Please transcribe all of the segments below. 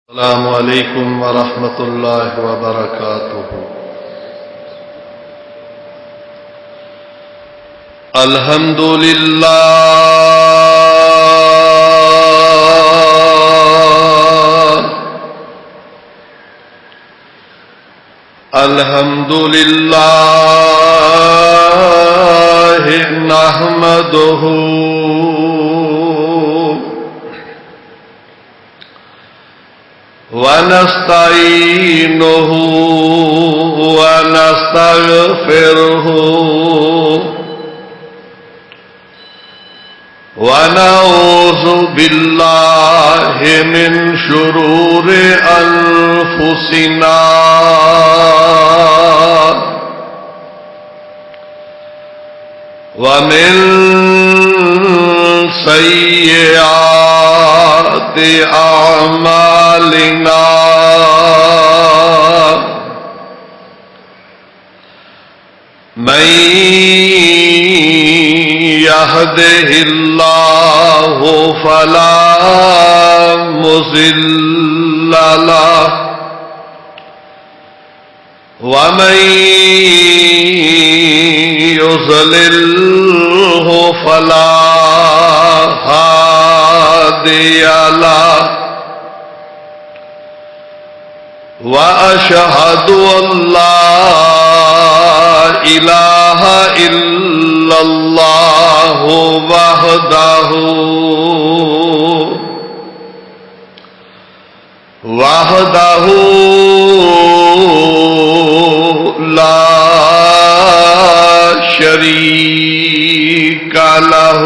السلام علیکم ورحمۃ اللہ وبرکاتہ۔ الحمد للہ الحمد للہ نحمدہ ونستعینہ ونستغفرہ ونعوذ باللہ من شرور انفسنا ومن سیئات اعمالنا من يهده الله فلا مضل له ومن يضلله فلا هادي له وأشهد أن لا إله إلا الله وحده لا شريك له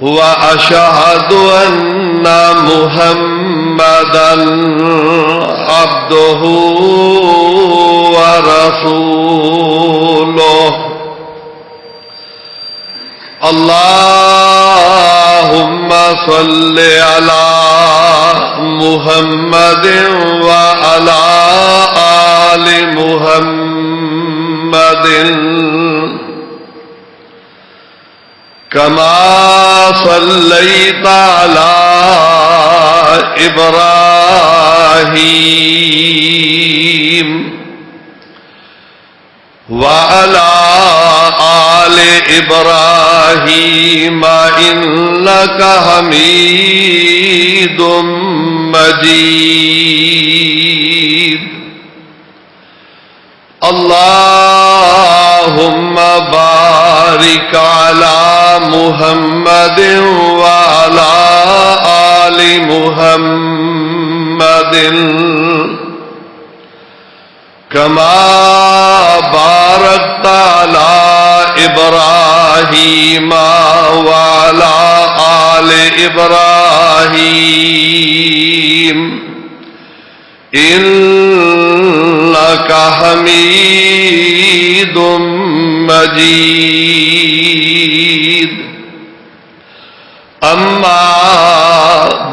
وأشهد أن محمدًا عبده ورسوله اللهم صل على محمد وعلى آل محمد كما صليت على إبراهيم وعلى آل إبراهيم إنك حميد مجيد اللهم بارك على محمد وعلى آل محمد كما باركت على إبراهيم وعلى آل إبراهيم إنك حميد مجيد أما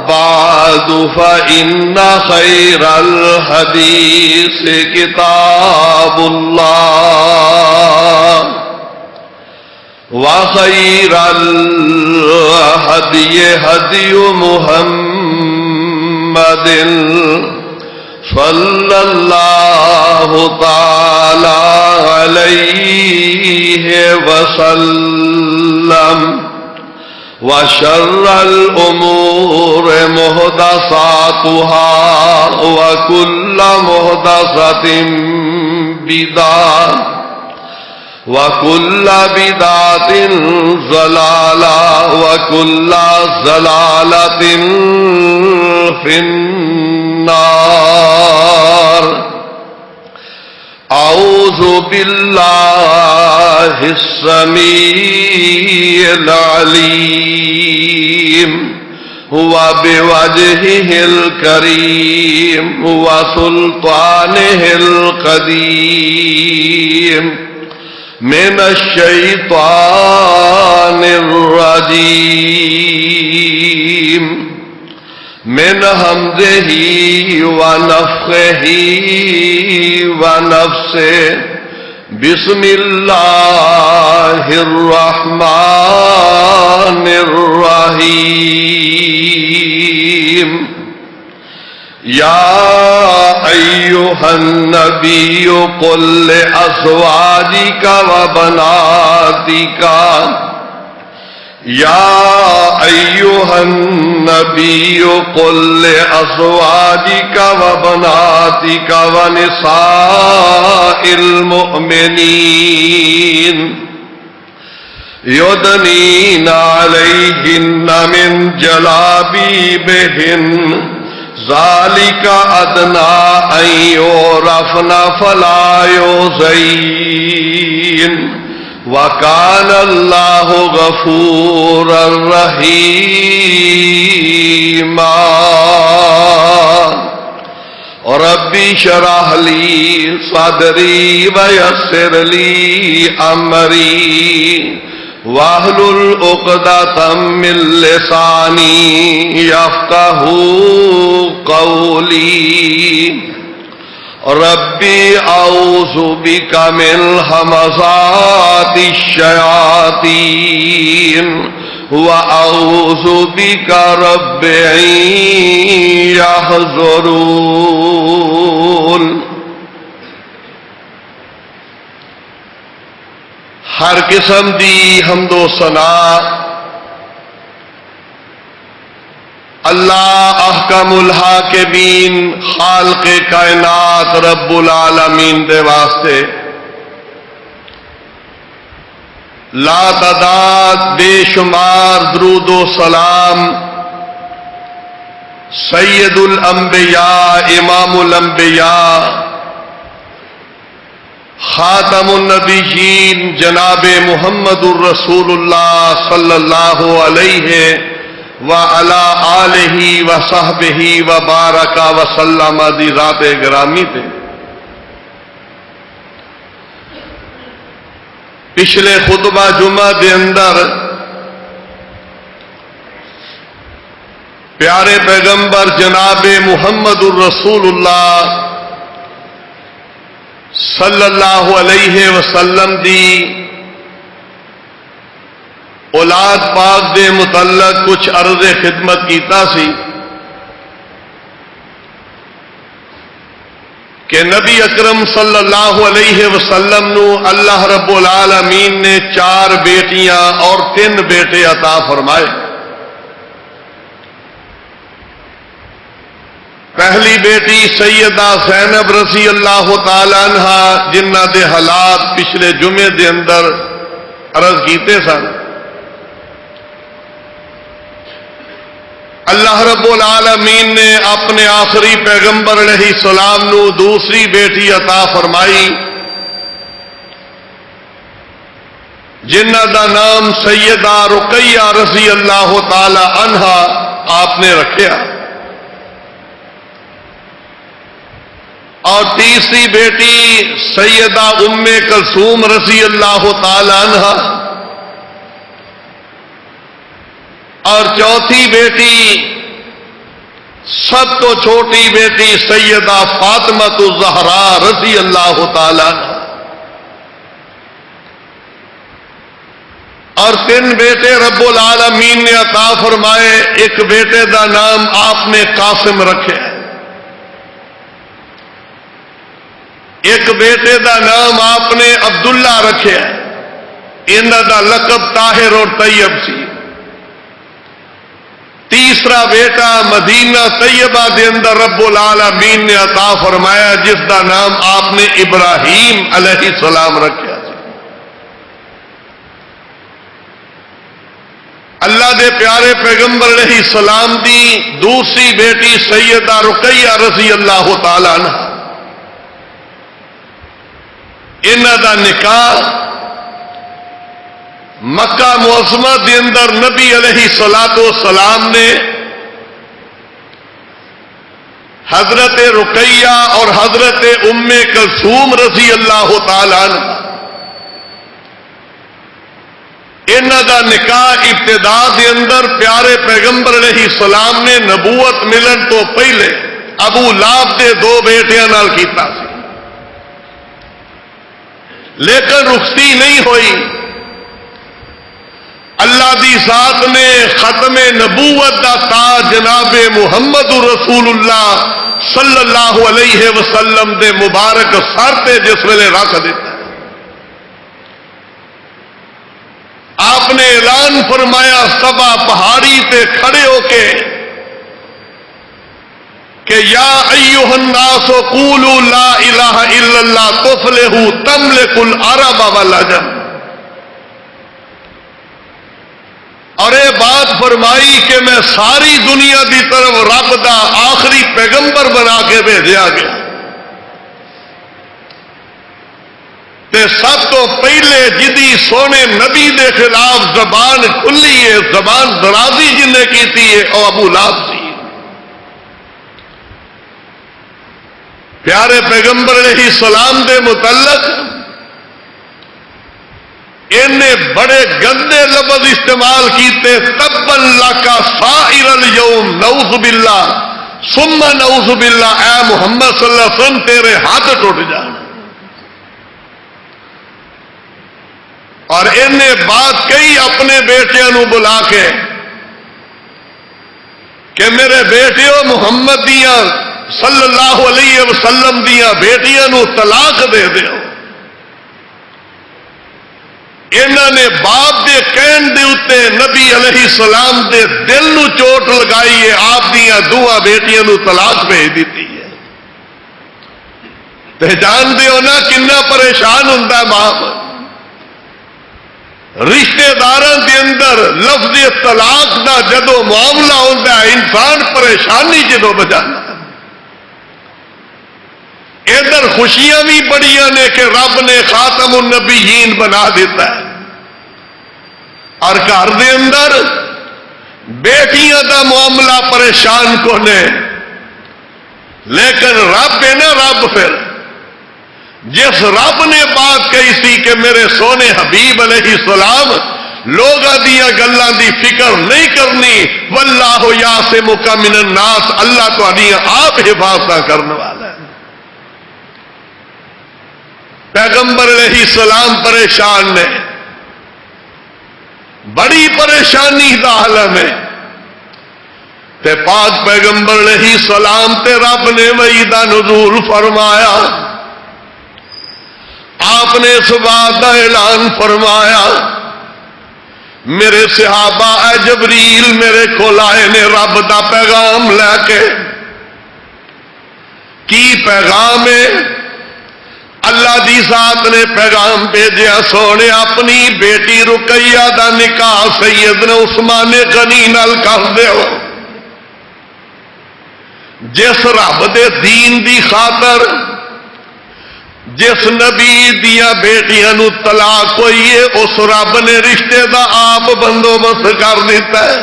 بعد فإن خير الحديث كتاب الله وخير الهدي هدي محمد صلى الله تعالى عليه وسلم وشر الأمور محدثاتها وكل محدثة بدعة وكل بدعة ضلالة وكل ضلالة في النار أعوذ بالله السميع العليم وبوجهه الكريم وسلطانه القديم من الشيطان الرجيم من حمده ونفخه ونفسه بسم اللہ الرحمن الرحیم یا ایھا النبی قل لأزواجک وبناتک یا ایھا النبی قل لأزواجک وبناتک ونساء المؤمنین یدنین علیہن من جلابیبہن ذالک ادنی ان یعرفن فلا یؤذین وَكَانَ اللَّهُ غَفُورًا رَحِيمًا رَبِّ اشْرَحْ لِي صَدْرِي وَيَسِّرْ لِي أَمْرِي وَاحْلُلْ عُقْدَةً مِّن لِّسَانِي يَفْقَهُوا قَوْلِي ربی اعوذ بک من ہمزات الشیاطین واعوذ بک رب ان یحضرون۔ ہر قسم دی حمد و ثنا اللہ احکم الحاکمین خالق کائنات رب العالمین دے واسطے لا تعداد بے شمار درود و سلام سید الانبیاء امام الانبیاء خاتم النبیین جناب محمد الرسول اللہ صلی اللہ علیہ وَعَلَىٰ آلِهِ وَصَحْبِهِ وَبَارَكَ وَسَلَّمَ دی ذات گرامی تے پچھلے خطبہ جمعہ دے اندر پیارے پیغمبر جناب محمد الرسول اللہ صلی اللہ علیہ وسلم دی اولاد پاک دے متعلق کچھ عرض خدمت کیتا سی کہ نبی اکرم صلی اللہ علیہ وسلم نو اللہ رب العالمین نے 4 بیٹیاں اور 3 بیٹے عطا فرمائے۔ پہلی بیٹی سیدہ زینب رضی اللہ تعالی عنہا جنہ دے حالات پچھلے جمعے دے اندر عرض کیتے سن۔ اللہ رب العالمین نے اپنے آخری پیغمبر علیہ السلام نو دوسری بیٹی عطا فرمائی جنہ دا نام سیدہ رقیہ رضی اللہ تعالی عنہا آپ نے رکھیا، اور تیسری بیٹی سیدہ ام کلثوم رضی اللہ تعالی عنہا، اور چوتھی بیٹی سب تو چھوٹی بیٹی سیدہ فاطمہ الزہرا رضی اللہ تعالی عنہ، اور 3 بیٹے رب العالمین نے عطا فرمائے۔ ایک بیٹے دا نام آپ نے قاسم رکھے، ایک بیٹے دا نام آپ نے عبداللہ رکھے، انہاں دا لقب طاہر اور طیب سی۔ تیسرا بیٹا مدینہ طیبہ دے اندر رب العالمین نے عطا فرمایا جس دا نام آپ نے ابراہیم علیہ السلام رکھا۔ اللہ دے پیارے پیغمبر علیہ السلام دی دوسری بیٹی سیدہ رقیہ رضی اللہ تعالی عنہ، انہاں دا نکاح مکہ معظمہ دے اندر نبی علیہ الصلوۃ والسلام نے حضرت رقیہ اور حضرت ام کلثوم رضی اللہ تعالی عنہ انہاں دا نکاح ابتدا دے اندر پیارے پیغمبر علیہ السلام نے نبوت ملن تو پہلے ابو لہب دے 2 بیٹیاں نال کیتا سی۔ لیکن رخصتی نہیں ہوئی. اللہ دی ذات نے ختم نبوت دا تاج جناب محمد رسول اللہ صلی اللہ علیہ وسلم دے مبارک سر تے جس ویلے رکھ دیتا ہے. آپ نے اعلان فرمایا سبا پہاڑی پہ کھڑے ہو کے کہ یا ایھا الناس قولوا لا الہ الا اللہ تفلحوا تملک العرب والعجم. اور یہ بات فرمائی کہ میں ساری دنیا دی طرف رب دا آخری پیغمبر بنا کے بھیجا گیا تے سب تو پہلے جدی سونے نبی دے خلاف زبان کھلی ہے، زبان درازی جن نے کی ہے، او ابو لہب سی. پیارے پیغمبر علیہ السلام دے متعلق انہیں بڑے گندے لفظ استعمال کیتے، تبا لک سائر الیوم نعوذ باللہ ثم نعوذ باللہ، اے محمد صلی اللہ علیہ وسلم تیرے ہاتھ ٹوٹ جان. اور انہیں بات کہی اپنے بیٹیاں نو بلا کے کہ میرے بیٹیوں محمد دیاں صلی اللہ علیہ وسلم دیاں بیٹیاں نو طلاق دے دیو. انہوں نے باپ دے کہن دے اتے نبی علیہ السلام دے دل نو چوٹ لگائی ہے، آپ دیاں دعا بیٹیاں نو طلاق بھیج دیتی ہے. تے جان دیو نا کنا پریشان ہوندا ہے باپ. رشتے داراں دے اندر لفظ طلاق دا جدو معاملہ ہوندا ہے انسان پریشانی جدو بجانا. ادھر خوشیاں بھی بڑیاں نے کہ رب نے خاتم النبیین بنا دیتا ہے، اور گھر دے اندر بیٹیاں دا معاملہ پریشان کو نے. لیکن رب ہے نا، رب پھر جس رب نے بات کہی سی کہ میرے سونے حبیب علیہ السلام لوگاں دیاں گلاں دی فکر نہیں کرنی، واللہ یعصمک من الناس، اللہ تہاڈیاں آپ حفاظت کرنے والا ہے. پیغمبر علیہ السلام پریشان نے، بڑی پریشانی دا عالم ہے. تے پاک پیغمبر علیہ السلام تے رب نے وحی دا نزول فرمایا. آپ نے اس بات کا اعلان فرمایا، میرے صحابہ اے جبریل میرے کول آئے نے رب دا پیغام لے کے. کی پیغام ہے؟ اللہ دی ذات نے پیغام بھیجیا، سونے اپنی بیٹی رقیہ دا نکاح سیدنا عثمان غنی نال کر دیو. جس رب دے دین دی خاطر جس نبی دیا بیٹیاں نو طلاق ہوئی ہے، اس رب نے رشتے دا آپ بندوبست کر دیتا ہے.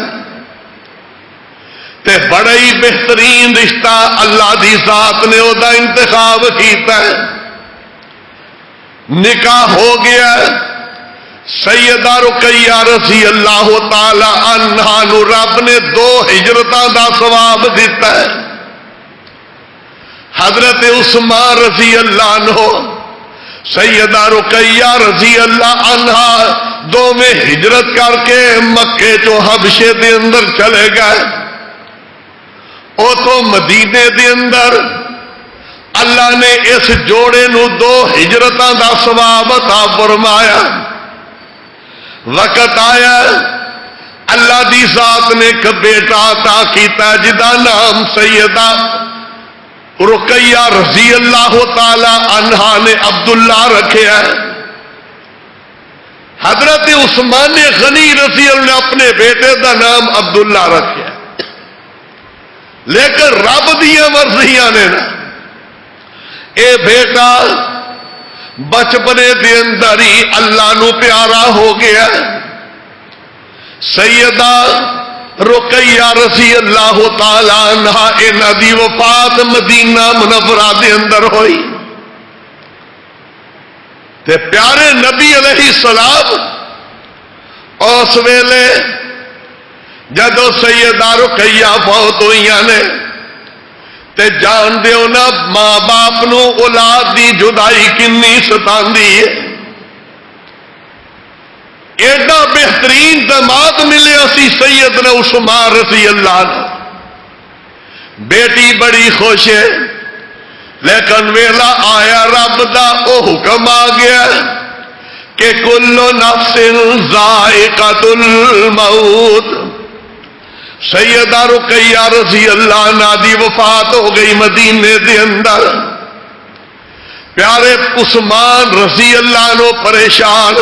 تے بڑا ہی بہترین رشتہ اللہ دی ذات نے او دا انتخاب کیتا ہے. نکاح ہو گیا. سیدہ رقیہ رضی اللہ تعالی عنہا نو رب نے 2 ہجرتاں دا ثواب دیتا ہے. حضرت عثمان رضی اللہ عنہ، سیدہ رقیہ رضی اللہ عنہا دونوں ہجرت کر کے مکے چو حبشے دے اندر چلے گئے. او تو مدینے دے اندر اللہ نے اس جوڑے نو 2 ہجرتاں دا ثواب عطا فرمایا. وقت آیا اللہ دی ذات نے ایک بیٹا عطا کیتا جدا نام سیدہ رقیہ رضی اللہ تعالی عنہا نے عبداللہ رکھے ہے. حضرت عثمان غنی رضی اللہ نے اپنے بیٹے دا نام عبداللہ رکھے ہے. لیکن رب دیا مرضیاں نے نا اے بیٹا بچپنے دے اندر ہی اللہ نو پیارا ہو گیا. سیدہ رقیہ رضی اللہ تعالی عنہا انہاں دی وفات مدینہ منورہ دے اندر ہوئی. تے پیارے نبی علیہ السلام اس ویلے جدو سیدہ رقیہ فوت ہوئیاں نے تے جان دیو نا ماں باپ نو اولاد دی جدائی کنی ستاندی ہے. ایڈا بہترین داماد ملیا سی سیدنا عثمان رضی اللہ عنہ. بیٹی بڑی خوش ہے، لیکن ویلا آیا رب دا او حکم آ گیا کہ کل نفس ذائقۃ الموت. سیدہ رقیہ رضی اللہ عنہا دی وفات ہو گئی مدینے دے اندر. پیارے عثمان رضی اللہ عنہ پریشان،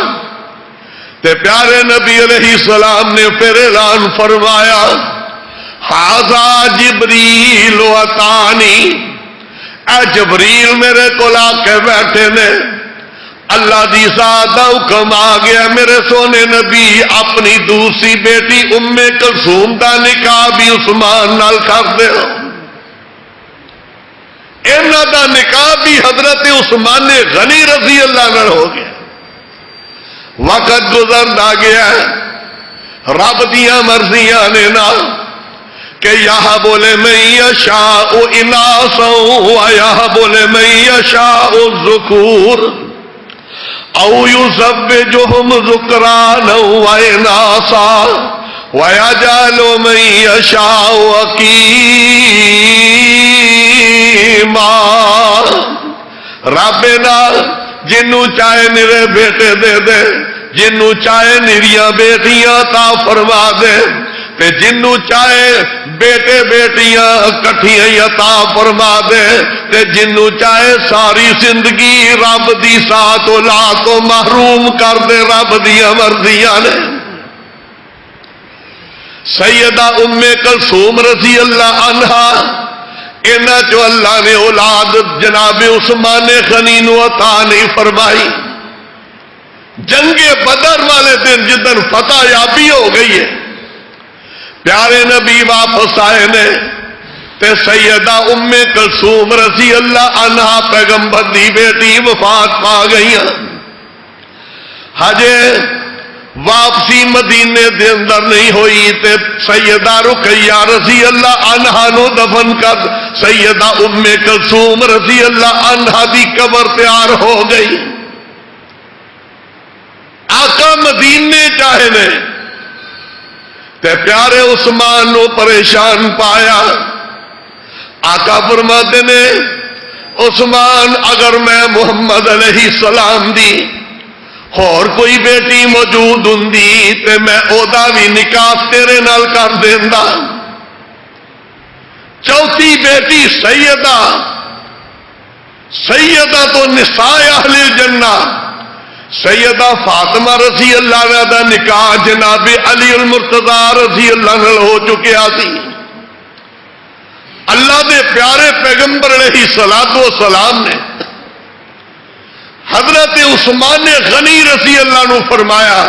تے پیارے نبی علیہ السلام نے پھر اعلان فرمایا ھذا جبریل اتانی، اے جبریل میرے کو آ کے بیٹھے نے، اللہ دی ذات دا حکم آ گیا میرے سونے نبی اپنی دوسری بیٹی ام کلثوم دا نکاح بھی عثمان نال کر دے. انہاں دا نکاح بھی حضرت عثمان غنی رضی اللہ عنہ ہو گیا. وقت گزرتا گیا، رب دیاں مرضیاں نے نا کہ یہاں بولے میں یشاء اناسا و یہاں بولے میں یشاء الذکور او یزوجہم ذکرانا و اناسا ویجعل من یشاء عقیما. رب نا جنوں چاہے نرے بیٹے دے دے، جنوں چاہے نریاں بیٹیاں عطا فرما دے، تے جنوں چاہے بیٹے بیٹیاں کٹھیاں عطا فرما دے، تے جنوں چاہے ساری زندگی رب دی سات اولاد تو محروم کر دے. رب دیاں مرضیاں نے. سیدہ ام کلثوم رضی اللہ عنہا انہاں جو اللہ نے اولاد جناب عثمان غنی نو عطا نہیں فرمائی. جنگ بدر والے دن جدن فتح یابی ہو گئی ہے، پیارے نبی واپس آئے نے تے سیدہ ام کلثوم رضی اللہ عنہا پیغمبر دی بیٹی وفات پا گئی. ہجے واپسی مدینے دے اندر نہیں ہوئی تے سیدہ رقیہ رضی اللہ عنہا نو دفن کر سیدہ ام کلثوم رضی اللہ عنہا دی قبر تیار ہو گئی. آقا مدینے چاہے نے تے پیارے عثمان نو پریشان پایا. آقا فرماتے نے عثمان اگر میں محمد علیہ السلام دی اور کوئی بیٹی موجود ہوندی تے میں اودا بھی نکاح تیرے نال کر دیندا. چوتھی بیٹی سیدہ تو نساء اہل الجنہ سیدہ فاطمہ رضی اللہ عنہ دا نکاح جناب علی المرتضی رضی اللہ عنہ ہو چکیا سی. اللہ دے پیارے پیغمبر علیہ الصلوۃ والسلام نے حضرت عثمان غنی رضی اللہ عنہ فرمایا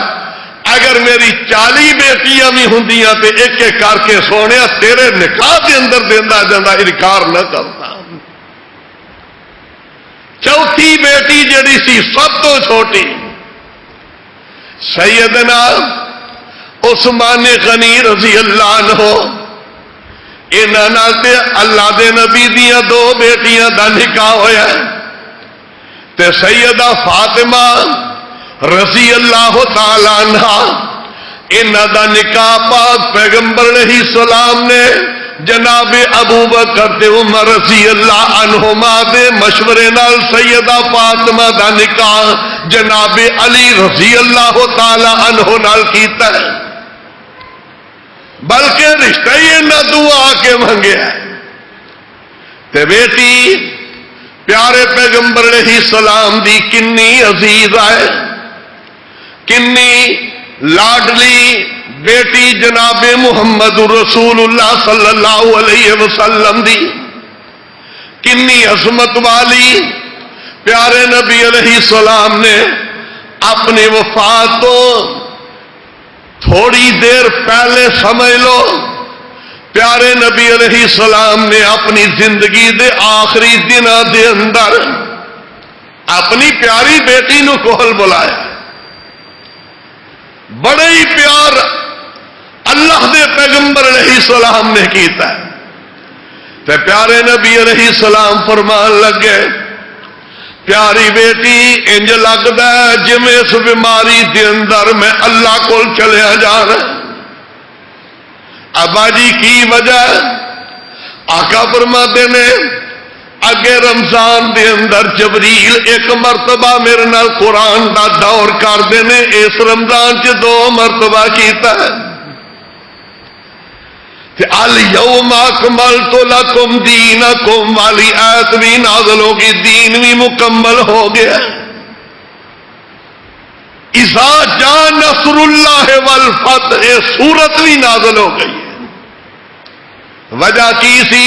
اگر میری 40 بیٹیاں بھی ہوندیاں تے ایک ایک کر کے سونیا تیرے نکاح دے اندر دیندا جاندا، انکار نہ کرتا. چوتھی بیٹی جڑی سی سب تو چھوٹی سیدنا عثمان غنی رضی اللہ عنہ، انہاں نال تے اللہ دے نبی دیاں 2 بیٹیاں دا نکاح ہویا تے سیدہ فاطمہ رضی اللہ تعالی عنہا انہاں دا نکاح پاک پیغمبر علیہ السلام نے جناب ابو بکر تے عمر رضی اللہ عنہما دے مشورے نال سیدہ فاطمہ دا نکاح جناب علی رضی اللہ تعالی عنہ نال کیتا ہے. بلکہ رشتہ ہی انہاں دعا کے منگیا تے بیٹی پیارے پیغمبر علیہ السلام دی کنی عزیز ہے، کنی لاڈلی بیٹی جناب محمد رسول اللہ صلی اللہ علیہ وسلم دی کنی عظمت والی پیارے نبی علیہ السلام نے اپنی وفات تو تھوڑی دیر پہلے سمجھ لو پیارے نبی علیہ السلام نے اپنی زندگی دے آخری دنوں دے اندر اپنی پیاری بیٹی نو کول بلایا. بڑے ہی پیار اللہ دے پیغمبر علیہ السلام نے کیتا ہے تے پیارے نبی علیہ السلام فرمان لگے پیاری بیٹی انج لگتا ہے جویں اس بیماری دے اندر میں اللہ کول چلیا جانا. ابا جی کی وجہ؟ آقا فرماتے نے اگے رمضان دے اندر جبریل ایک مرتبہ میرے نال قرآن دا دور کرتے ہیں، اس رمضان چ 2 مرتبہ کیتا ہے. الیوم اکملت لکم دینکم والی آیت بھی نازل ہوگی، دین بھی مکمل ہو گیا. اذا جاء نصر اللہ والفتح یہ سورت بھی نازل ہو گئی. وجہ کی سی؟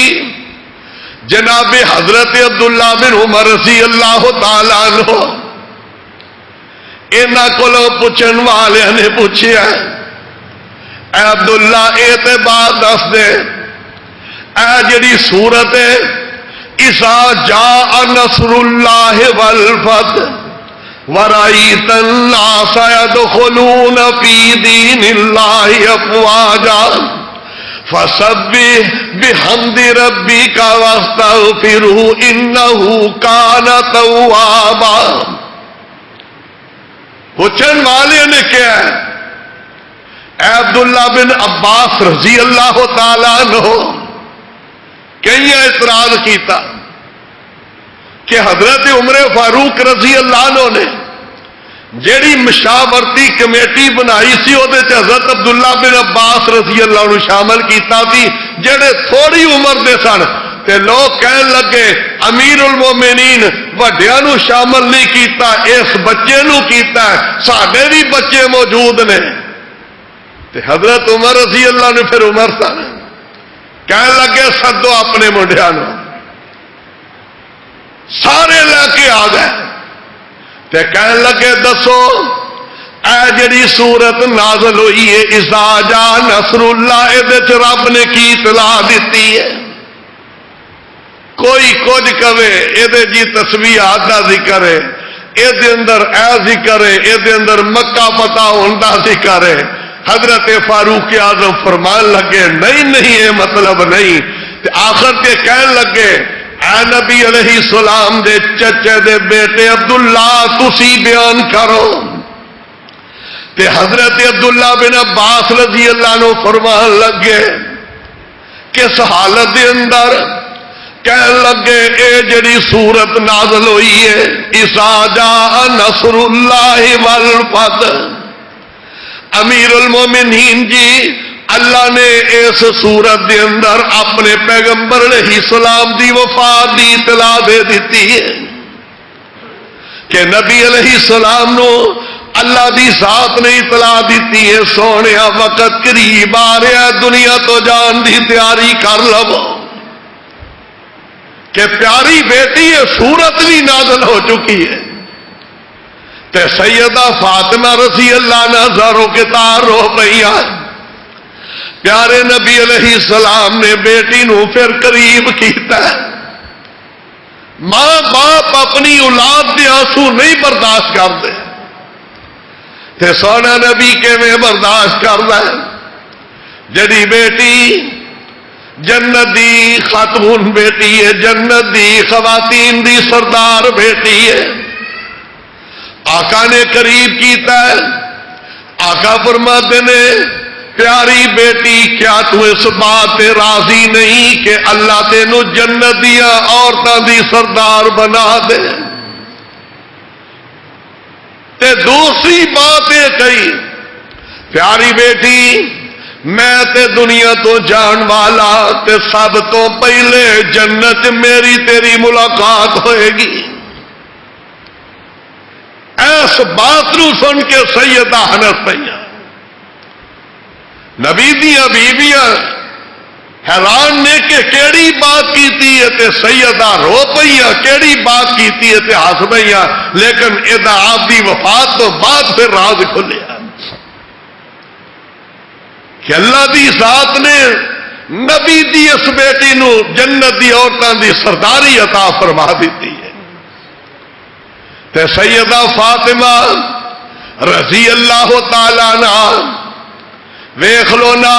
جناب حضرت عبداللہ بن عمر رضی اللہ تعالیٰ عنہ انہاں کولوں پوچھن والے نے پوچھیا اے عبداللہ اے تے بات دس دے اے جڑی سورت ہے اذا جاء نصر اللہ والفتح ورأیت الناس يدخلون فی دین اللہ افواجا فسبح بحمد ربک واستغفرہ انہ کان توابا. پوچھن والے نے کیا ہے؟ اے عبداللہ بن عباس رضی اللہ تعالیٰ عنہ کئی اعتراض کیتا کہ حضرت عمر فاروق رضی اللہ عنہ نے جیڑی مشاورتی کمیٹی بنائی سی وہ حضرت عبداللہ بن عباس رضی اللہ عنہ شامل کیتا سی جڑے تھوڑی عمر دے سن تے لوگ کہن لگے امیر المومنین وڈیاں نو شامل نہیں کیتا اس بچے نو کیتا ہے، ساڈے بھی بچے موجود نے. تے حضرت عمر رضی اللہ نے پھر عمر سن کہن لگے سدو اپنے منڈیاں نو، سارے لے کے آ گئے تے کہن لگے دسو اے جڑی سورت نازل ہوئی ہے اذا جاء نصر اللہ اے رب نے کی اطلاع دیتی ہے؟ کوئی کچھ کہے اے جی تسبیحات دا ذکر ہے، اے اندر اے ذکر ہے، اے اندر مکہ فتح ہون دا ذکر ہے. حضرت فاروق اعظم فرمان لگے نہیں نہیں یہ مطلب نہیں. آخر کے کہن لگے اے نبی علیہ السلام دے چچے دے بیٹے عبداللہ تسی بیان کرو. تے حضرت عبداللہ بن عباس رضی اللہ عنہ فرمان لگے کس حالت دے اندر؟ کہن لگے اے جڑی سورت نازل ہوئی ہے اذا جاء نصر اللہ والفتح، امیر المومنین جی اللہ نے اس سورت دے اندر اپنے پیغمبر علیہ السلام دی وفات دی اطلاع دے دیتی ہے کہ نبی علیہ السلام نو اللہ دی ذات نے اطلاع دیتی ہے سونے وقت قریب آ رہا ہے، دنیا تو جان دی تیاری کر لو کہ پیاری بیٹی ہے سورت بھی نازل ہو چکی ہے. تے سیدہ فاطمہ رضی اللہ عنہا زاروں کے تار رو پئی آ. پیارے نبی علیہ السلام نے بیٹی نو پھر قریب کیتا ہے. ماں باپ اپنی اولاد دے آنسو نہیں برداشت کرتے تے سونا نبی کیویں برداشت کردا ہے؟ جڑی بیٹی جنت دی خاتون بیٹی ہے، جنت دی خواتین دی سردار بیٹی ہے، آقا نے قریب کیتا ہے. آقا فرماتے نے پیاری بیٹی کیا تو اس بات پہ راضی نہیں کہ اللہ تینو جنت دیا عورتاں دی سردار بنا دے؟ تے دوسری بات یہ کہی پیاری بیٹی میں تے دنیا تو جان والا تے سب تو پہلے جنت میری تیری ملاقات ہوئے گی. اس بات نو سن کے سیدہ ہنس پئیاں. نبی دیاں بیویاں حیران نے کہ کیڑی بات کیتی ہے تے سیدہ رو پئیاں، کیڑی بات کیتی ہے تے ہس پئیاں. لیکن ادا آپ دی وفات تو بعد پھر راز کھلیا کہ اللہ دی ذات نے نبی دی اس بیٹی نو جنت دی عورتاں دی سرداری عطا فرما دیتی ہے. تے سیدہ فاطمہ رضی اللہ تعالی عنہ ویکھ لو نا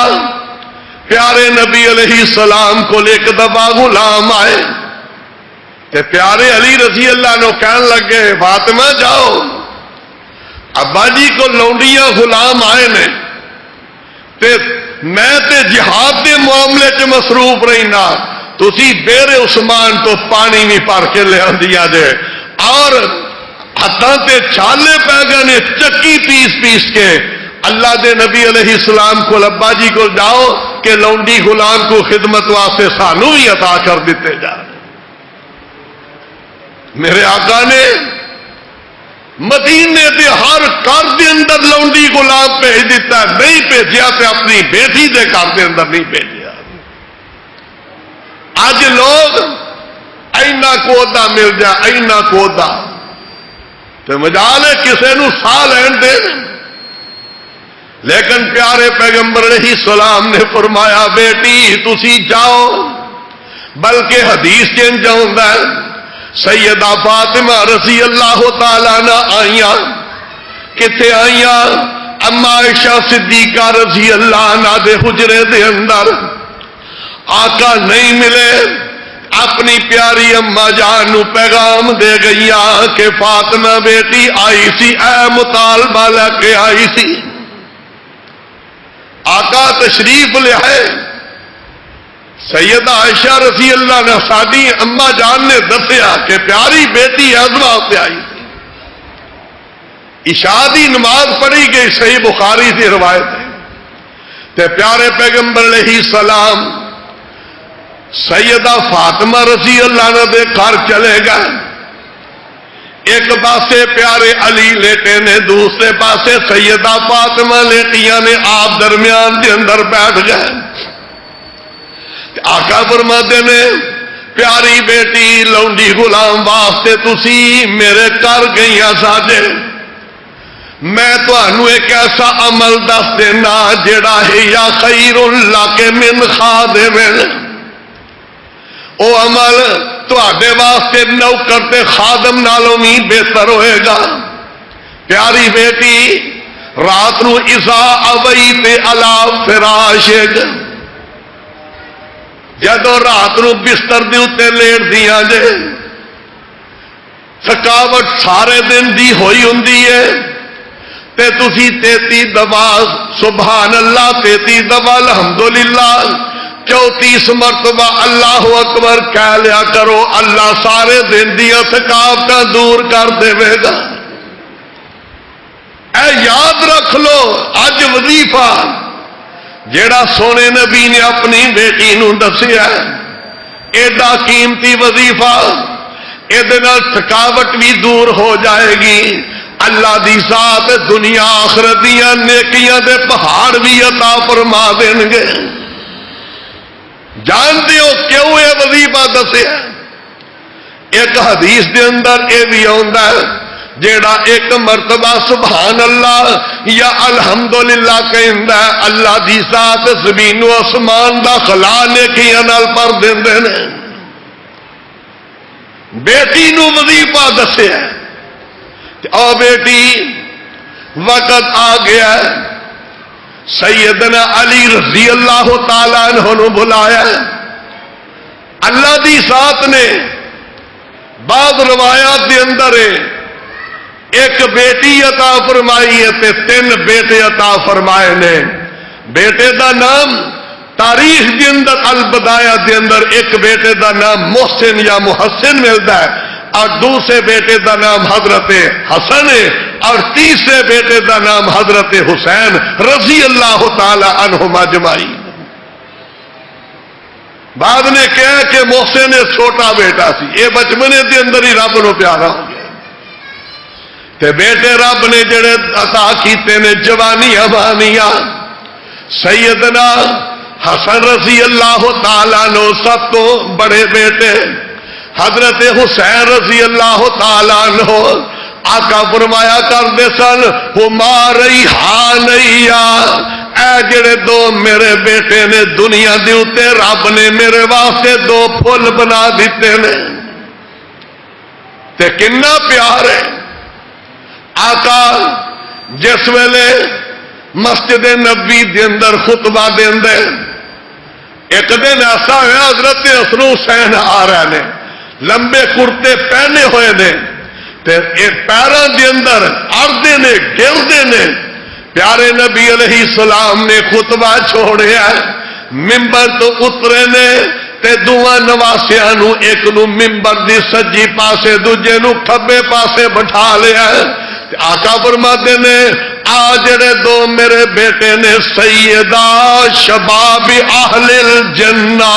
پیارے نبی علیہ السلام کو ایک دفعہ غلام آئے تے پیارے علی رضی اللہ عنہ کہنے لگے فاطمہ جاؤ، ابا جی کو لونڈیاں غلام آئے نے تے میں تے جہاد کے معاملے چ مصروف رہنا، تسی بیر عثمان تو پانی بھی بھر کے لے آندیا جے، اور ہاتھاں تے چھالے پی گئے نے چکی پیس پیس کے۔ اللہ دے نبی علیہ السلام کو ابا جی کو جاؤ کہ لونڈی غلام کو خدمت واسطے سانو بھی عطا کر دیتے جا۔ میرے آقا نے مدینے دے ہر گھر دے اندر لونڈی غلام بھیج دیتا، نہیں بھیجیا تے اپنی بیٹی دے گھر دے اندر نہیں بھیجیا۔ اج لوگ اینا کودا مل جا، اینا کودا تے مجال ہے کسے نو سا لین دے، لیکن پیارے پیغمبر علیہ السلام نے فرمایا بیٹی تسی جاؤ، بلکہ حدیث چنج ہوندا ہے سیدہ فاطمہ رضی اللہ تعالی عنہ آئیاں، کتے آئیاں؟ اما عائشہ صدیقہ رضی اللہ عنہ دے حجرے دے اندر آقا نہیں ملے، اپنی پیاری اما جان نو پیغام دے گئیاں کہ فاطمہ بیٹی آئی سی، اے مطالبہ لے کے آئی سی۔ آقا تشریف لے آئے، سیدہ عائشہ رضی اللہ عنہ سادی اما جان نے دسیا کہ پیاری بیٹی ازما سے آئی تھی، عشاء دی نماز پڑھی گئی، صحیح بخاری کی روایت ہے، تے پیارے پیغمبر علیہ السلام سیدہ فاطمہ رضی اللہ عنہ دے گھر چلے گئے، ایک پاسے پیارے علی لیٹے نے، دوسرے پاسے سیدہ فاطمہ لیٹیاں نے، آپ درمیان دے اندر بیٹھ گئے۔ آقا فرماتے نے پیاری بیٹی لونڈی غلام واسطے تسی میرے کر گئیاں ساجے، میں تانوں ایک ایسا عمل دس دینا جڑا ہے یا خیر لک من خادم، او عمل تواڈے واسطے نوکر تے خادم نالوں بھی بہتر ہوئے گا۔ پیاری بیٹی رات نو اذا اویت الا فراشک، جدو رات نو بستر دے اتے لیٹ دیا جے، تھکاوٹ سارے دن دی ہوئی ہوندی ہے، تے تسی 33 دفعہ سبحان اللہ، 33 دفعہ الحمدللہ، 34 مرتبہ اللہ اکبر کہہ لیا کرو، اللہ سارے دن دیا تھکاوٹاں دور کر دے گا۔ اے یاد رکھ لو اج وظیفہ جیڑا سونے نبی نے اپنی بیٹی نو دسیا، ایڈا قیمتی وظیفہ، ایدے نال تھکاوٹ بھی دور ہو جائے گی، اللہ دی ذات دنیا آخرت دیاں نیکیاں دے پہاڑ بھی عطا فرما دیں گے۔ جانتے ہو کیوں یہ وظیفہ دسیا؟ ایک حدیث دے اندر یہ بھی آتا ہے جیڑا ایک مرتبہ سبحان اللہ یا الحمدللہ کہندا ہے، اللہ دی ذات زمین و آسمان دا خلا نیکیاں نال بھر دیندے نے۔ بیٹی نو وظیفہ دسیا، او بیٹی وقت آ گیا، سیدنا علی رضی اللہ تعالی عنہ نے بلایا۔ اللہ دی ذات نے بعض روایات دے اندر ایک بیٹی عطا فرمائی ہے تے 3 بیٹے عطا فرمائے نے۔ بیٹے دا نام تاریخ دے اندر البدایہ دے اندر ایک بیٹے دا نام محسن یا محسن ملتا ہے، اور دوسرے بیٹے دا نام حضرت حسن ہے، اور تیسرے بیٹے دا نام حضرت حسین رضی اللہ تعالی عنہما اجمعین۔ بعد نے کہا کہ محسن چھوٹا بیٹا سی، یہ بچپنے دے اندر ہی رب نو پیارا ہو گیا، تے بیٹے رب نے جڑے عطا کیتے نے جوانیاں بانیاں۔ سیدنا حسن رضی اللہ تعالیٰ عنہ سب تو بڑے بیٹے، حضرت حسین رضی اللہ تعالیٰ عنہ آقا فرمایا کرتے سن ہما ریحانیا، اے جڑے 2 میرے بیٹے نے دنیا دے اوتے رب نے میرے واسطے 2 پھول بنا دیتے نے، تے کنا پیار ہے۔ آقا جس ویلے مسجد نبوی دے اندر خطبہ دے اندر، ایک دن ایسا ہے حضرت حسن حسین آ رہے نے، لمبے کرتے پہنے ہوئے نے تے پیروں دے اندر اڑدے نے گردے نے. پیارے نبی علیہ السلام نے خطبہ چھوڑیا, ممبر تو اترے نے تے دوواں نواسیاں نو ایک نو ممبر دی سجی پاسے دوجے نو کھبے پاسے بٹھا لیا. آقا فرماتے نے آ جڑے دو میرے بیٹے نے سیدہ شباب اہل الجنہ,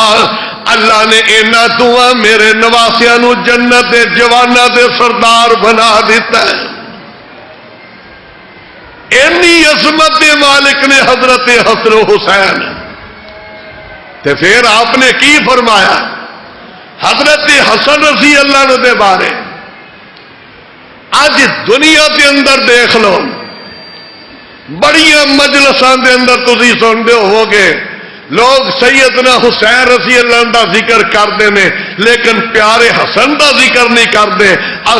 اللہ نے اینا دعا میرے نواسیاں نو جنت دے جواناں دے سردار بنا دیتا ہے. اینی عظمت دے مالک نے حضرت حسن و حسین. تے پھر آپ نے کی فرمایا حضرت حسن رضی اللہ عنہ دے بارے؟ آج دنیا دے اندر دیکھ لو, بڑیاں مجلساں دے اندر تسی سنتے ہو گے لوگ سیدنا حسین رضی اللہ عنہ دا ذکر کرتے ہیں لیکن پیارے حسن دا ذکر نہیں کرتے.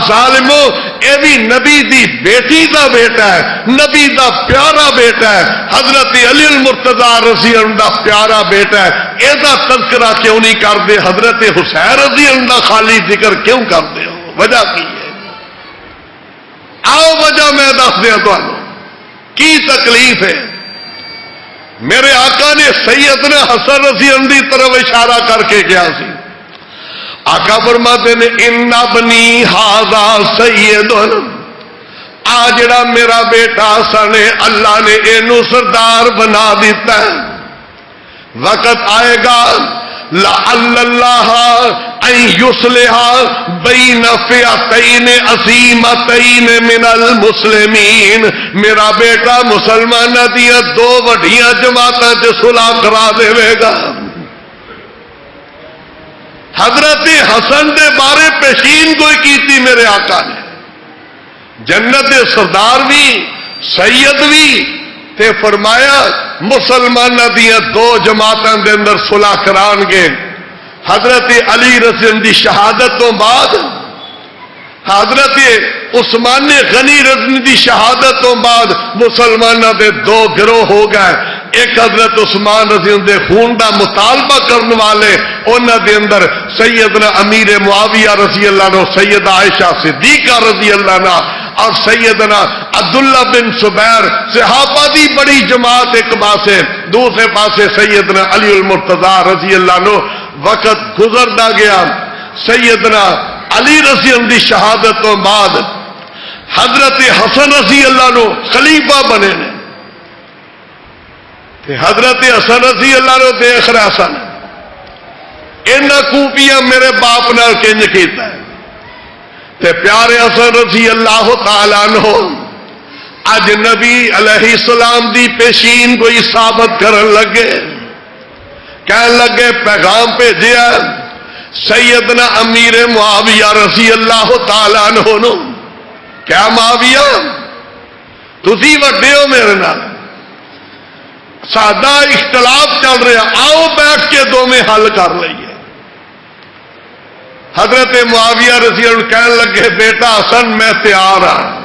ظالمو اے بھی نبی دی بیٹی دا بیٹا ہے, نبی دا پیارا بیٹا ہے, حضرت علی المرتضی رضی اللہ عنہ دا پیارا بیٹا ہے. اے دا تذکرہ کیوں نہیں کرتے؟ حضرت حسین رضی اللہ عنہ خالی ذکر کیوں کرتے ہو؟ وجہ کی ہے؟ آؤ وجہ میں دس دیا تمہیں کی تکلیف ہے. میرے آقا نے سیدنا حسن رضی اللہ عنہ طرف اشارہ کر کے کیا سی. آقا فرماتے نے ان ابنی ھذا سید, آ جڑا میرا بیٹا حسن ہے اللہ نے اینو سردار بنا دیتا ہے. وقت آئے گا لعل اللہ ان یصلح بین فئتین عظیمتین من المسلمین, میرا بیٹا مسلمانوں دیا دو وڈیاں جماعتاں چ صلح کرا دے گا. حضرت حسن دے بارے پیشین کوئی کیتی میرے آقا نے, جنت دے سردار بھی سید بھی, تے فرمایا مسلمانوں دیا دو جماعتاں دے اندر صلح کران گے. حضرت علی رضی اللہ عنہ دی شہادت تو بعد, حضرت عثمان غنی رضی اللہ عنہ دی شہادت تو بعد مسلمانوں دے دو گروہ ہو گئے. ایک حضرت عثمان رضی اللہ عنہ دے خون دا مطالبہ کرنے والے, انہاں دے اندر سیدنا امیر معاویہ رضی اللہ عنہ, سیدہ عائشہ صدیقہ رضی اللہ عنہ اور سیدنا عبداللہ بن زبیر, صحابہ دی بڑی جماعت ایک پاسے, دوسرے پاسے سیدنا علی المرتضی رضی اللہ عنہ. وقت گزرتا گیا, سیدنا علی رضی اللہ عنہ دی شہادت تو بعد حضرت حسن رضی اللہ عنہ خلیفہ بنے نے. حضرت حسن رضی اللہ عنہ دیکھ رہا سن اینا کوپیاں میرے باپ نال کنج کیتا ہے. تے پیارے حسن رضی اللہ تعالیٰ عنہ اج نبی علیہ السلام دی پیشین کوئی ثابت کرن لگے, کہنے لگے پیغام بھیجیا سیدنا امیر معاویہ رضی اللہ تعالیٰ عنہ نو. کیا معاویہ تسی وڈے ہو میرے نال, سادہ اختلاف چل رہا, آؤ بیٹھ کے دو میں حل کر لئیے. حضرت معاویہ رضی اللہ عنہ کہنے لگے بیٹا حسن میں تیار ہوں.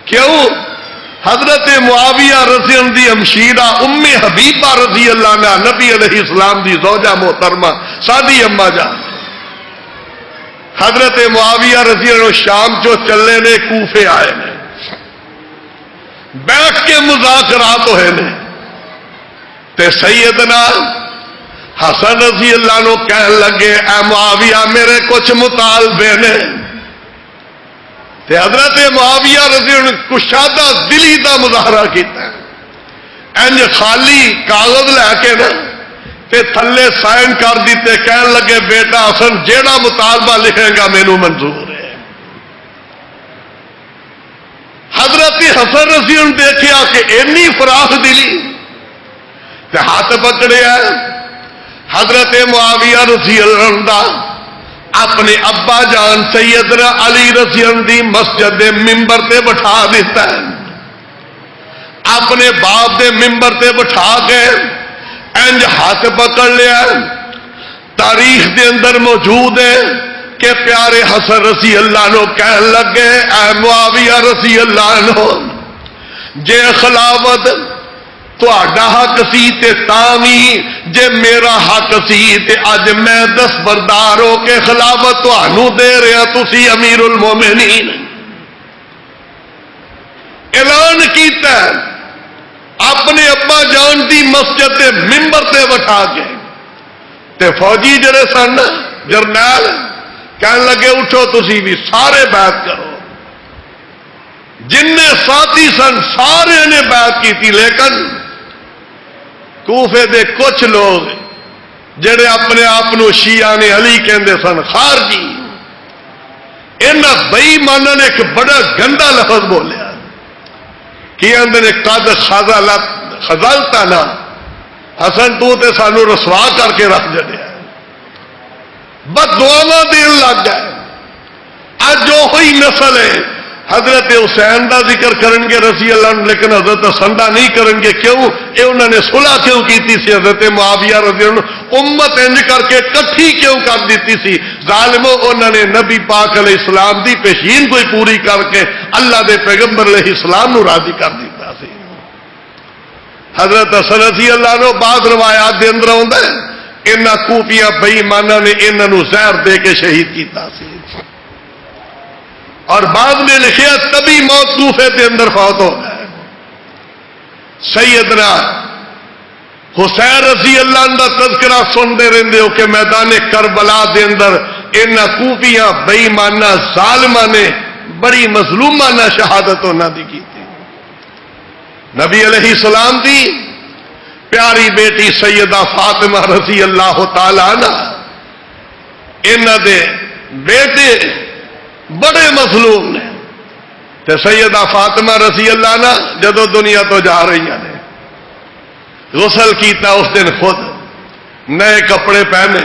کیوں؟ حضرت معاویہ رضی اللہ عنہ دی ہمشیرہ ام حبیبہ رضی اللہ عنہ نبی علیہ السلام دی زوجہ محترمہ سادی اما جان. حضرت معاویہ رضی اللہ عنہ شام جو چلے نے کوفے آئے نے, بیٹھ کے مذاکرات ہوئے نے. تے سیدنا حسن رضی اللہ عنہ کہنے لگے اے معاویہ میرے کچھ مطالبے نے. تے حضرت معاویہ رضی اللہ عنہ کشادہ دلی دا مظاہرہ کیتا ہے, انج خالی کاغذ لے کے نا تے تھلے سائن کر دیتے, کہنے لگے بیٹا حسن جیڑا مطالبہ لکھے گا مینوں منظور ہے. حضرت حسن رضی اللہ عنہ دیکھیا کہ اینی فراخ دلی تے ہاتھ پکڑے ہے. حضرت معاویہ رضی اللہ عنہ اپنے ابا جان سیدنا علی رضی اللہ عنہ دی مسجد دے ممبر تے بٹھا دیتا ہے, اپنے باپ دے ممبر تے بٹھا کے انج ہاتھ پکڑ لیا. تاریخ دے اندر موجود ہے کہ پیارے حسن رضی اللہ عنہ کہنے لگے اے معاویہ رضی اللہ عنہ جے خلافت تہاڈا حق سی تے تاوی جے میرا حق سی تے اج میں دستبردار ہو کے خلافت تہانوں دے رہا، تسی امیر المومنین اعلان کیتا ہے اپنے ابا جان دی مسجد تے ممبر تے بٹھا کے، تے فوجی جڑے سن جرنیل کہنے لگے اٹھو تسی بھی سارے بیعت کرو، جن ساتھی سن سارے نے بیعت کی تھی، لیکن کوفے دے کچھ لوگ جڑے اپنے آپ شیعہ نے علی کہندے سن خارجی، انہاں بے ایماناں نے ایک بڑا گندا لفظ بولیا کہ اندر نے قد خزلتنا حسن تو تے سانو رسوا کر کے رکھ جڑیا، بد دعاواں دین لگ گئے۔ اج جو ہوئی نسل ہے حضرت حسین دا ذکر کرن گے رضی اللہ عنہ، لیکن حضرت حسن دا نہیں کرن گے، کیوں؟ اے انہوں نے صلح کیوں کیتی سی حضرت معاویہ رضی اللہ عنہ، امت انج کر کے کٹھی کیوں کر دیتی سی؟ ظالموں انہوں نے نبی پاک علیہ السلام دی پیشین کوئی پوری کر کے اللہ دے پیغمبر علیہ السلام نو راضی کر دیتا سی۔ حضرت حسن رضی اللہ عنہ بعض روایات دے اندر آندا ہے انہاں کوفیہ بے ایماناں نے انہاں نو زہر دے کے شہید کیتا سی، اور بعد میں لکھیا تبھی موت کوفے کے اندر فوت ہو گئے۔ سیدنا حسین رضی اللہ عنہ تذکرہ سنتے رہندے ہو کہ میدان کربلا دے اندر انہاں کوفیاں بے ایماناں ظالماں نے بڑی مظلومانہ شہادت انہاں دی کیتی۔ نبی علیہ السلام دی پیاری بیٹی سیدہ فاطمہ رضی اللہ تعالی عنہ، انہاں دے بیٹے بڑے مظلوم نے، تے سیدہ فاطمہ رضی اللہ عنہ جدو دنیا تو جا رہی نے غسل کیتا اس دن، خود نئے کپڑے پہنے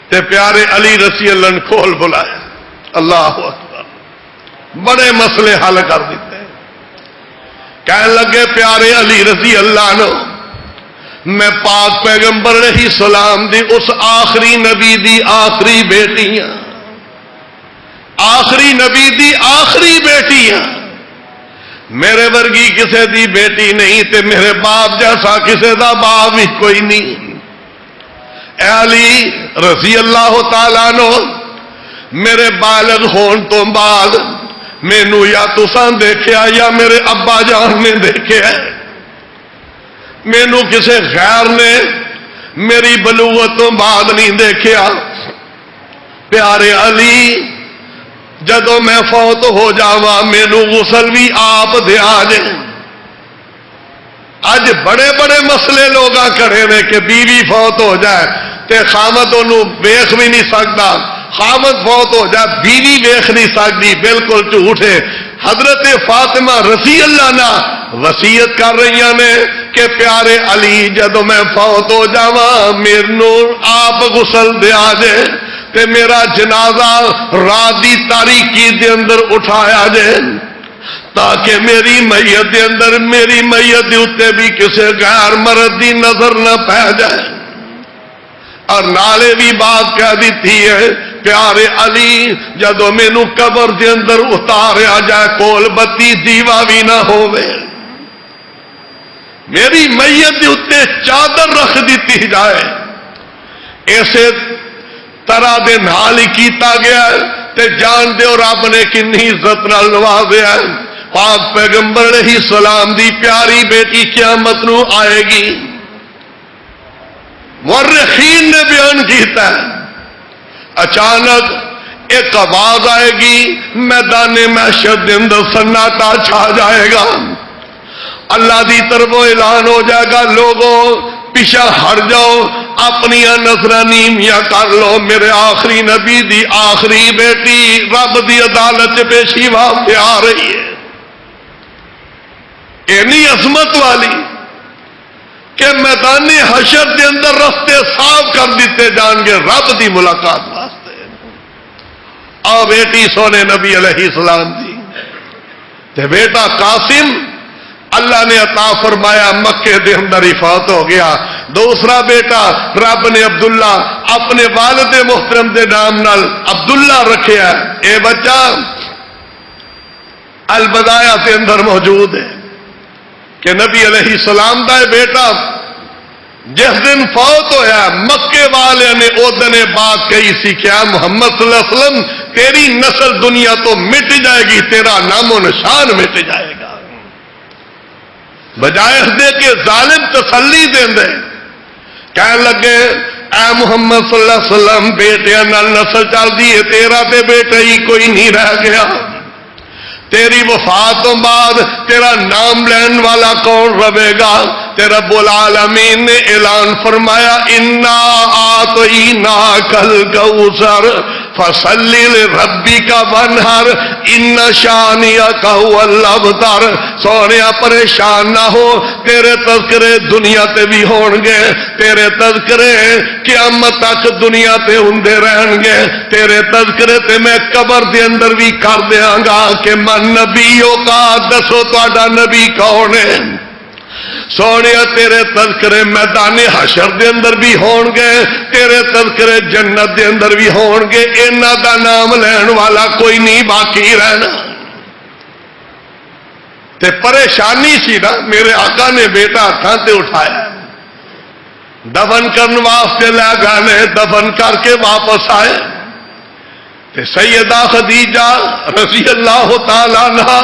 تے پیارے علی رضی اللہ عنہ کھول بلایا، اللہ اکبر، بڑے مسئلے حل کر دیتے۔ کہنے لگے پیارے علی رضی اللہ عنہ میں پاک پیغمبر علیہ السلام دی اس آخری نبی دی آخری بیٹی ہاں، آخری نبی دی آخری بیٹی ہاں، میرے ورگی کسے دی بیٹی نہیں تے میرے باپ جیسا کسے دا باپ بھی کوئی نہیں۔ اے علی رضی اللہ تعالیٰ عنہ میرے بالغ ہون تو بعد مینو یا تساں دیکھیا یا میرے ابا جان نے دیکھیا، مینو کسے غیر نے میری بلوغت تو بعد نہیں دیکھیا۔ پیارے علی جدو میں فوت ہو جاواں مینو غسل بھی آپ دیا جے۔ اج بڑے بڑے مسئلے لوگاں کھڑے نے کہ بیوی فوت ہو جائے تے خامد انہوں ویکھ بھی نہیں سکتا، خامد فوت ہو جائے بیوی ویکھ نہیں سکتی، بالکل جھوٹ ہے۔ حضرت فاطمہ رضی اللہ عنہ وصیت کر رہی نے کہ پیارے علی جدو میں فوت ہو جاواں مینو آپ غسل دیا جے تے میرا جنازہ رات دی تاریکی دے اندر اٹھایا جائے تاکہ میری میت دے اندر میری میت دے اتے بھی کسے غیر مرد دی نظر نہ پہ جائے۔ اور نالے بھی بات کہہ دیتی ہے پیارے علی جدو مینو قبر دے اندر اتاریا جائے کول بتی دیوا بھی نہ ہوئے، میری میت دے اتے چادر رکھ دیتی جائے، ایسے طرح دے نال ہی کیتا گیا تے جان دے اور رب نے کنی عزت نال نوازیا۔ پاک پیغمبر علیہ السلام دی پیاری بیٹی قیامت نو آئے گی، مورخین نے بیان کیتا ہے اچانک ایک آواز آئے گی، میدان محشر دے اندر سناٹا چھا جائے گا، اللہ دی طرف اعلان ہو جائے گا لوگوں پیچھے ہٹ جاؤ، اپنی نظر نیمیاں کر لو، میرے آخری نبی دی آخری بیٹی رب دی عدالت پیشی واسطے آ رہی ہے۔ اینی عظمت والی کہ میدان حشر دے اندر رستے صاف کر دیتے جان گے رب دی ملاقات واسطے۔ آ بیٹی سونے نبی علیہ السلام دی تے بیٹا قاسم اللہ نے عطا فرمایا مکے دے اندر ہی فوت ہو گیا۔ دوسرا بیٹا رب نے عبداللہ اپنے والد محترم دے نام نال عبداللہ رکھیا، اے بچہ البدایہ کے اندر موجود ہے کہ نبی علیہ السلام دا بیٹا جس دن فوت ہویا مکے والے نے او دن بات کہی سی کہ محمد صلی اللہ علیہ وسلم تیری نسل دنیا تو مٹ جائے گی، تیرا نام و نشان مٹ جائے گا. بجائے اس دے کہ ظالم تسلی دیں دے کہنے لگے اے محمد صلی اللہ علیہ وسلم بیٹے نال نسل چل دی ہے، تیرا تے بیٹا ہی کوئی نہیں رہ گیا. تیری وفات تو بعد تیرا نام لین والا کون رہے گا؟ تے رب العالمین نے اعلان فرمایا انا اعطیناکل کوثر فصلی لربک وانحر ان شانئک هو الابتر. سونیا پریشان نہ ہو، تیرے تذکرے دنیا تے بھی ہون گے، تیرے تذکرے قیامت تک دنیا تے ہوندے رہن گے، تیرے تذکرے تے میں قبر دے اندر بھی کر دیاں گا کہ من نبیوں کا دسو تہاڈا نبی کون ہے. سونے تیرے تذکرے میدان حشر دے اندر بھی ہون گے، تیرے تذکرے جنت دے اندر بھی ہون گے، انہاں دا نام لین والا کوئی نہیں باقی رہنا. تے پریشانی سی نا، میرے آقا نے بیٹا ہاتھاں تے اٹھایا، دفن کرنے واسطے لے گئے، دفن کر کے واپس آئے تے سیدہ خدیجہ رضی اللہ تعالی عنہا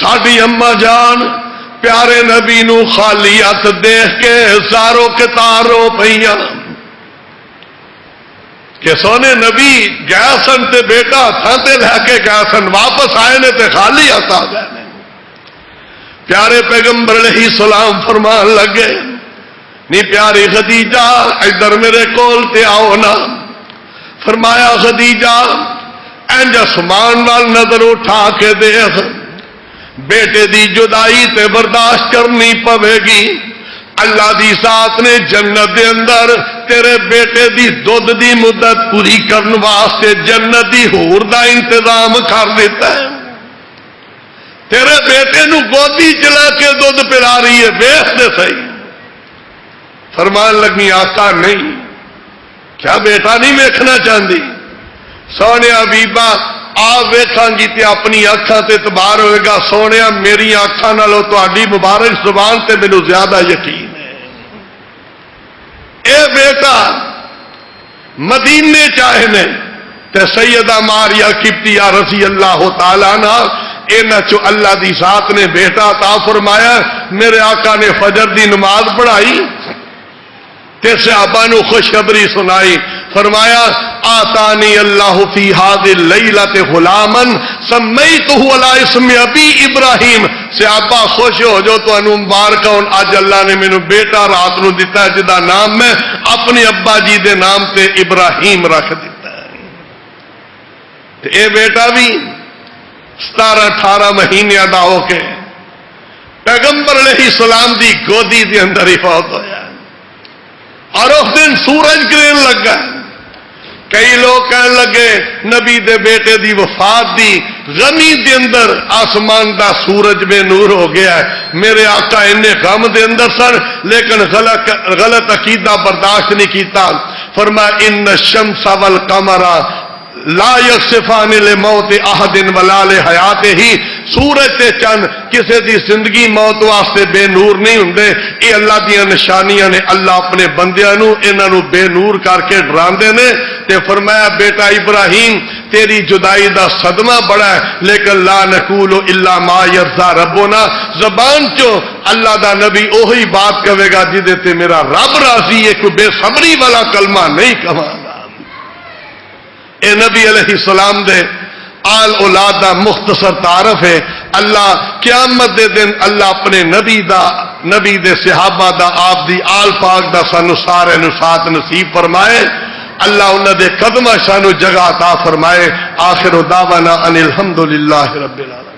ساڈی اما جان پیارے نبی نو خالی ہاتھ دیکھ کے زارو کتار رو پئیاں کہ سونے نبی گئے سن تے بیٹا ہاتھاں تے لے کے گئے سن، واپس آئے نے تے خالی ہاتھ آ گئے. پیارے پیغمبر علیہ السلام فرمان لگے نہیں پیاری خدیجہ ادھر میرے کول تے آؤ نا. فرمایا خدیجہ انج آسمان وال نظر اٹھا کے دیکھ، بیٹے دی جدائی تے برداشت کرنی پوے گی. اللہ دی ذات نے جنت دے اندر تیرے بیٹے دی دودھ دی مدت پوری کرنے واسطے جنت دی حور دا انتظام کر دیتا ہے. تیرے بیٹے نو گودی چلا کے دودھ پلا رہی ہے، ویکھ دے صحیح. فرمان لگی آقا نہیں، کیا بیٹا نہیں ویکھنا چاہتی؟ سونے بیبا آپ ویکھاں گی تے اپنی اکھاں تے اعتبار ہوئے گا. سونے میری اکھاں نالوں تہاڈی مبارک زبان تے مینوں زیادہ یقین ہے. اے بیٹا مدینے چاہے نے تے سیدہ ماریا قبطیہ رضی اللہ تعالی عنہ انہاں چو اللہ دی ذات نے بیٹا عطا فرمایا. میرے آقا نے فجر دی نماز پڑھائی تے صحابہ نو خوشخبری سنائی. فرمایا آتانی اللہ فی هذه الليلة غلاما سمیتہ علی اسم ابی ابراہیم. صحابہ خوش ہو جو تو انو مبارک ہون، اج اللہ نے مینوں بیٹا رات نو دتا ہے جدا نام میں اپنے ابا جی دے نام تے ابراہیم رکھ دیتا ہے. تے اے بیٹا بھی 17-18 مہینے دا ہو کے پیغمبر علیہ السلام دی گودی دے اندر ہی فوت ہویا. اور اس دن سورج گرہن لگا. کئی لوگ کہنے لگے نبی دے بیٹے دی وفات دی غمی دے اندر آسمان دا سورج بے نور ہو گیا ہے. میرے آقا انہیں غم دے اندر سن لیکن غلط عقیدہ برداشت نہیں کیتا. فرمایا ان الشمس والقمر لا یخسفان لموت احد ولا لحیاتہ. سورج تے چند کسے دی زندگی موت واسطے بے نور نہیں ہوندے. یہ اللہ دیاں نشانیاں نے. اللہ اپنے بندیاں نو انہاں نو بے نور کر کے ڈراندے نے. تے فرمایا بیٹا ابراہیم تیری جدائی دا صدمہ بڑا ہے لیکن لا نقول الا ما یرضى ربنا. زبان چو اللہ دا نبی اوہی بات کہے گا جدے تے میرا رب راضی ہے. کوئی بے صبری والا کلمہ نہیں کہاں گا. اے نبی علیہ السلام دے آل اولاد دا مختصر تعارف ہے. اللہ قیامت دے دن اللہ اپنے نبی دے صحابہ دا آپ دی آل پاک دا سانو سارے نو ساتھ نصیب فرمائے. اللہ انہاں دے قدمہ سانو جگہ عطا فرمائے. آخر دعوانا ان الحمدللہ رب العالمین.